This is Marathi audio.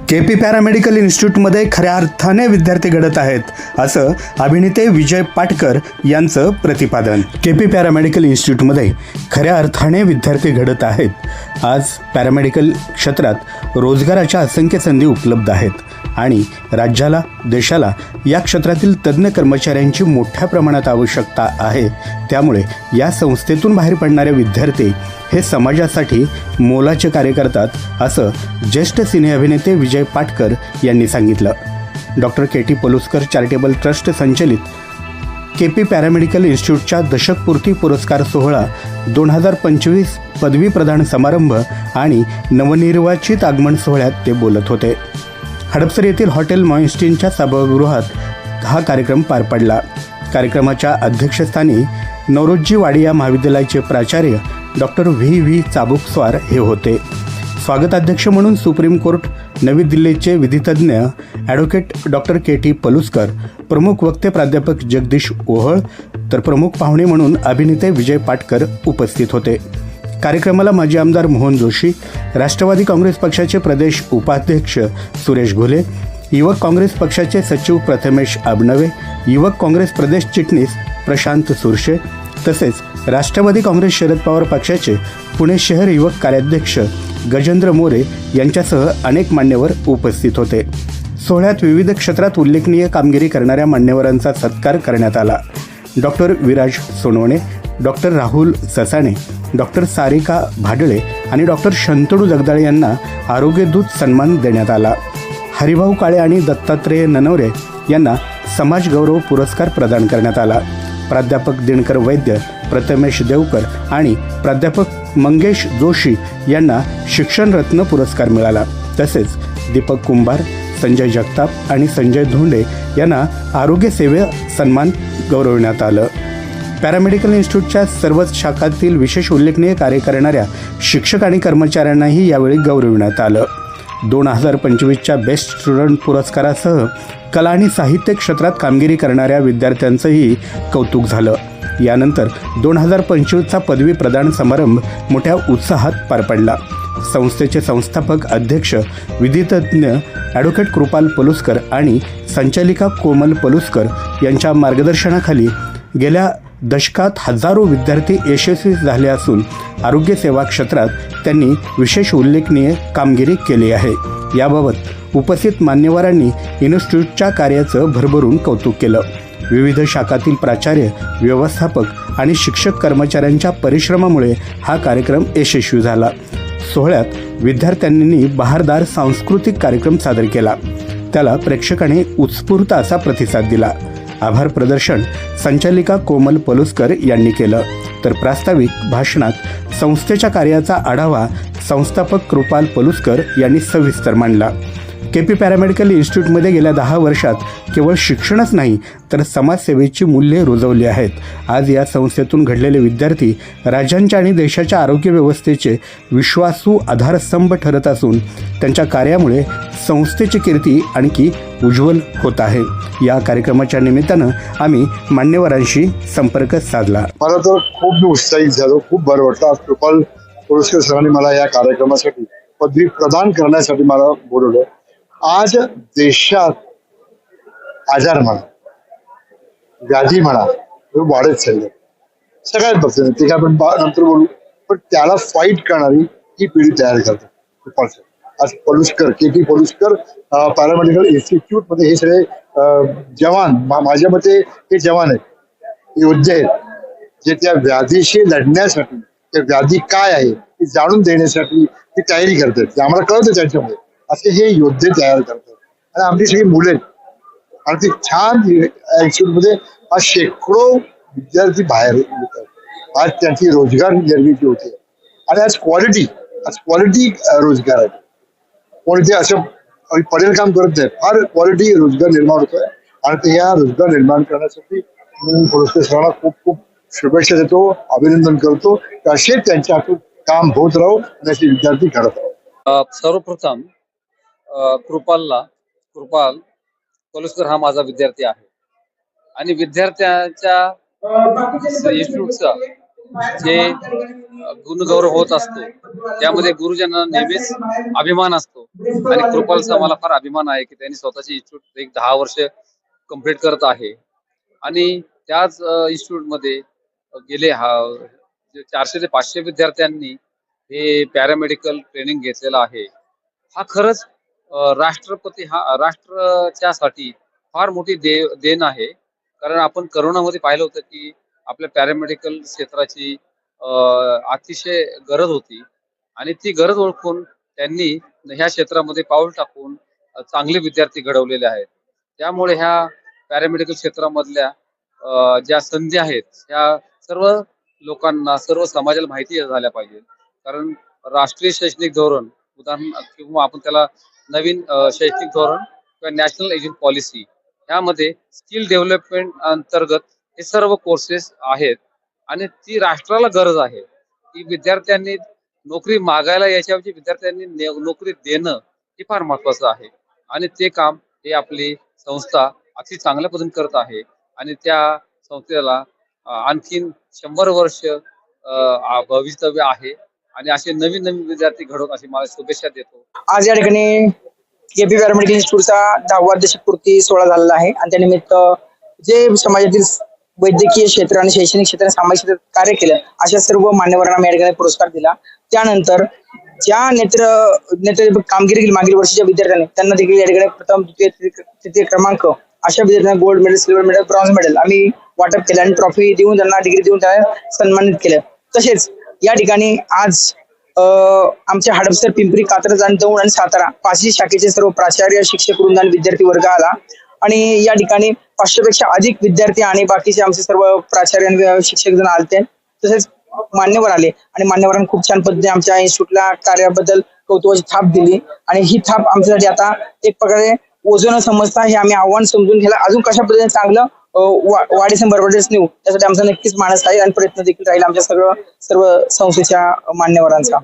केपी पॅरामेडिकल इन्स्टिट्यूटमध्ये खऱ्या अर्थाने विद्यार्थी घडत आहेत असं अभिनेते विजय पाटकर यांचं प्रतिपादन। केपी पॅरामेडिकल इन्स्टिट्यूटमध्ये खऱ्या अर्थाने विद्यार्थी घडत आहेत। आज पॅरामेडिकल क्षेत्रात रोजगाराच्या असंख्य संधी उपलब्ध आहेत आणि राज्याला देशाला या क्षेत्रातील तज्ज्ञ कर्मचाऱ्यांची मोठ्या प्रमाणात आवश्यकता आहे। त्यामुळे या संस्थेतून बाहेर पडणारे विद्यार्थी हे समाजासाठी मोलाचे कार्य करतात असं ज्येष्ठ सिने अभिनेते विजय पाटकर यांनी सांगितलं। Doctor K.T.. Paluskar charitable trust संचलित केपी पॅरामेडिकल इन्स्टिट्यूटच्या दशकपूर्ती पुरस्कार सोहळा 2025 पदवी प्रदान समारंभ आणि नवनिर्वाचित आगमन सोहळ्यात ते बोलत होते। हडपसर येथील हॉटेल मॉइन्स्टीनच्या सभागृहात हा कार्यक्रम पार पडला। कार्यक्रमाच्या अध्यक्षस्थानी नवरोजी वाडिया महाविद्यालयाचे प्राचार्य डॉक्टर व्ही चाबुकस्वार हे होते। स्वागताध्यक्ष म्हणून सुप्रीम कोर्ट नवी दिल्लीचे विधितज्ञ ॲडव्होकेट डॉक्टर के.टी. पलुस्कर, प्रमुख वक्ते प्राध्यापक जगदीश ओहळ, तर प्रमुख पाहुणे म्हणून अभिनेते विजय पाटकर उपस्थित होते। कार्यक्रमाला माजी आमदार मोहन जोशी, राष्ट्रवादी काँग्रेस पक्षाचे प्रदेश उपाध्यक्ष सुरेश घोले, युवक काँग्रेस पक्षाचे सचिव प्रथमेश आबनवे, युवक काँग्रेस प्रदेश चिटणीस प्रशांत सुरशे, तसेच राष्ट्रवादी काँग्रेस शरद पवार पक्षाचे पुणे शहर युवक कार्याध्यक्ष गजेंद्र मोरे यांच्यासह अनेक मान्यवर उपस्थित होते। सोहळ्यात विविध क्षेत्रात उल्लेखनीय कामगिरी करणाऱ्या मान्यवरांचा सत्कार करण्यात आला। Doctor Viraj Sonawane, doctor Rahul Sasane, doctor Sarika Bhadale आणि डॉक्टर शंतनू जगदाळे यांना आरोग्यदूत सन्मान देण्यात आला। हरिभाऊ काळे आणि दत्तात्रेय ननवरे यांना समाज गौरव पुरस्कार प्रदान करण्यात आला। प्राध्यापक दिनकर वैद्य, प्रथमेश देवकर आणि प्राध्यापक मंगेश जोशी यांना शिक्षण रत्न पुरस्कार मिळाला। तसेच दीपक कुंभार, संजय जगताप आणि संजय धोंडे यांना आरोग्य सेवे सन्मान गौरवण्यात आलं। पॅरामेडिकल इन्स्टिट्यूटच्या सर्वच शाखांतील विशेष उल्लेखनीय कार्य करणाऱ्या शिक्षक आणि कर्मचाऱ्यांनाही यावेळी गौरविण्यात आलं। 2025च्या बेस्ट स्टुडंट पुरस्कारासह कला आणि साहित्य क्षेत्रात कामगिरी करणाऱ्या विद्यार्थ्यांचंही कौतुक झालं। यानंतर 2025चा पदवी प्रदान समारंभ मोठ्या उत्साहात पार पडला। संस्थेचे संस्थापक अध्यक्ष विधितज्ञ ॲडव्होकेट कृपाल पलुस्कर आणि संचालिका कोमल पलुस्कर यांच्या मार्गदर्शनाखाली गेल्या दशकात हजारो विद्यार्थी यशस्वी झाले असून आरोग्य सेवा क्षेत्रात त्यांनी विशेष उल्लेखनीय कामगिरी केली आहे। याबाबत उपस्थित मान्यवरांनी इन्स्टिट्यूटच्या कार्याचं भरभरून कौतुक केलं। विविध शाखातील प्राचार्य, व्यवस्थापक आणि शिक्षक कर्मचाऱ्यांच्या परिश्रमामुळे हा कार्यक्रम यशस्वी झाला। सोहळ्यात विद्यार्थ्यांनी बहारदार सांस्कृतिक कार्यक्रम सादर केला। त्याला प्रेक्षकांनी उत्स्फूर्त असा प्रतिसाद दिला। आभार प्रदर्शन संचालिका कोमल पलुस्कर यांनी केलं, तर प्रास्ताविक भाषणात संस्थेच्या कार्याचा आढावा संस्थापक कृपाल पलुस्कर यांनी सविस्तर मांडला। केपी पॅरामेडिकल इन्स्टिट्यूटमध्ये गेल्या 10 वर्षात केवळ शिक्षणच नाही तर समाजसेवेची मूल्ये रुजवली आहेत। आज या संस्थेतून घडलेले विद्यार्थी राज्यांच्या आणि देशाच्या आरोग्य व्यवस्थेचे विश्वासू आधारस्तंभ ठरत असून त्यांच्या कार्यामुळे संस्थेची कीर्ती आणखी उज्ज्वल होत आहे। या कार्यक्रमाच्या निमित्तानं आम्ही मान्यवरांशी संपर्क साधला। मला तर खूप उत्साहित झालो, खूप बरं वाटतं। आज कृपाल पलुस्कर सरांनी मला या कार्यक्रमासाठी पदवी प्रदान करण्यासाठी मला बोलवलं। आज देशात आजार म्हणा, व्याधी म्हणा, वाढत चालले सगळ्यात बघतो, ते काय आपण नंतर बोलू, पण त्याला फाईट करणारी ही पिढी तयार करते कृपाल सर। आज Paluskar, K.T.. Paluskar paramedical institute मध्ये हे सगळे जवान, माझ्या मते हे जवान आहेत, योद्धे आहेत, जे त्या व्याधीशी लढण्यासाठी, त्या व्याधी काय आहे हे जाणून देण्यासाठी ती तयारी करतात। आम्हाला कळतं त्यांच्यामुळे असे हे योद्धे तयार करतात आणि आमची सगळी मुले आणि ती छान इन्स्टिट्यूट मध्ये आज शेकडो विद्यार्थी बाहेर येतात। आज त्यांची रोजगार निर्मिती होते आणि आज क्वालिटी रोजगार आहे। कोणी ते असं पडेल काम करत नाही, फार क्वालिटी रोजगार निर्माण होतोय आणि ते या रोजगार निर्माण करण्यासाठी मी पलुस्कर सरांना खूप खूप शुभेच्छा देतो, अभिनंदन करतो। असे त्यांच्या हातून काम होत राहो आणि असे विद्यार्थी घडत राहो। सर्वप्रथम कृपाल पलुस्कर हा माझा विद्यार्थी आहे आणि विद्यार्थ्यांच्या इन्स्टिट्यूटचा जे गुणगौरव होत असतो त्यामध्ये गुरुजनांना नेहमीच अभिमान असतो आणि कृपालचा मला फार अभिमान आहे की त्यांनी स्वतःची इन्स्टिट्यूट एक 10 वर्ष कंप्लीट करत आहे आणि त्याच इन्स्टिट्यूट मध्ये गेले 400 ते 500 विद्यार्थ्यांनी हे पॅरामेडिकल ट्रेनिंग घेतलेलं आहे. हा खरंच राष्ट्राच्यासाठी फार मोठी देण आहे. कारण आपण करोनामध्ये पाहिलं होतं की आपल्या पॅरामेडिकल क्षेत्राची अतिशय गरज होती आणि ती गरज ओळखून त्यांनी ह्या क्षेत्रामध्ये पाऊल टाकून चांगले विद्यार्थी घडवलेले आहेत. त्यामुळे ह्या पॅरामेडिकल क्षेत्रामधल्या ज्या संधी आहेत त्या सर्व लोकांना, सर्व समाजाला माहिती झाल्या पाहिजे. कारण राष्ट्रीय शैक्षणिक धोरण उदाहरण किंवा आपण त्याला नवीन शैक्षणिक धोरण किंवा नॅशनल एज्युकेशन पॉलिसी यामध्ये स्किल डेव्हलपमेंट अंतर्गत हे सर्व कोर्सेस आहेत आणि ती राष्ट्राला गरज आहे की विद्यार्थ्यांनी नोकरी मागायला याच्याऐवजी विद्यार्थ्यांनी नोकरी देणं हे फार महत्वाचं आहे आणि ते काम हे आपली संस्था अति चांगल्या पद्धतीने करत आहे आणि त्या संस्थेला आणखीन 100 वर्ष भवितव्य आहे आणि असे नवीन नवीन विद्यार्थी घडवत अशी मला शुभेच्छा देतो. आज या ठिकाणी केपी पॅरामेडिकल इन्स्टिट्यूटचा 10वा दशकपूर्ती सोहळा झालेला आहे आणि त्यानिमित्त जे समाजातील वैद्यकीय क्षेत्र आणि शैक्षणिक क्षेत्र सामाजिक क्षेत्रात कार्य केलं अशा सर्व मान्यवरांना या ठिकाणी पुरस्कार दिला. त्यानंतर ज्या नेत्र कामगिरी केली मागील वर्षीच्या विद्यार्थ्यांनी त्यांना देखील या ठिकाणी प्रथम, द्वितीय, तृतीय क्रमांक अशा विद्यार्थ्यांना gold medal, silver medal, bronze medal आम्ही वाटप केलं आणि ट्रॉफी देऊन त्यांना डिग्री देऊन त्यांना सन्मानित केलं. तसेच या ठिकाणी आज आमच्या हडपसर, पिंपरी, कात्रज आणि दौंड आणि सातारा 5ही शाखेचे सर्व प्राचार्य, शिक्षक वृंद आणि विद्यार्थी वर्ग आला आणि या ठिकाणी 500 पेक्षा अधिक विद्यार्थी आणि बाकीचे आमचे सर्व प्राचार्य आणि शिक्षक जण आलते. तसेच मान्यवर आले आणि मान्यवरांनी खूप छान पद्धतीने आमच्या इन्स्टिट्यूटला कार्याबद्दल कौतुकाची थाप दिली आणि ही थाप आमच्यासाठी आता एक प्रकारे ओझं न समजता हे आम्ही आव्हान समजून घ्यायला अजून कशा पद्धतीने चांगलं वाढीस बरोबरच नेऊ त्यासाठी आमचा नक्कीच मानस राहील आणि प्रयत्न देखील राहील आमच्या सर्व संस्थेच्या मान्यवरांचा.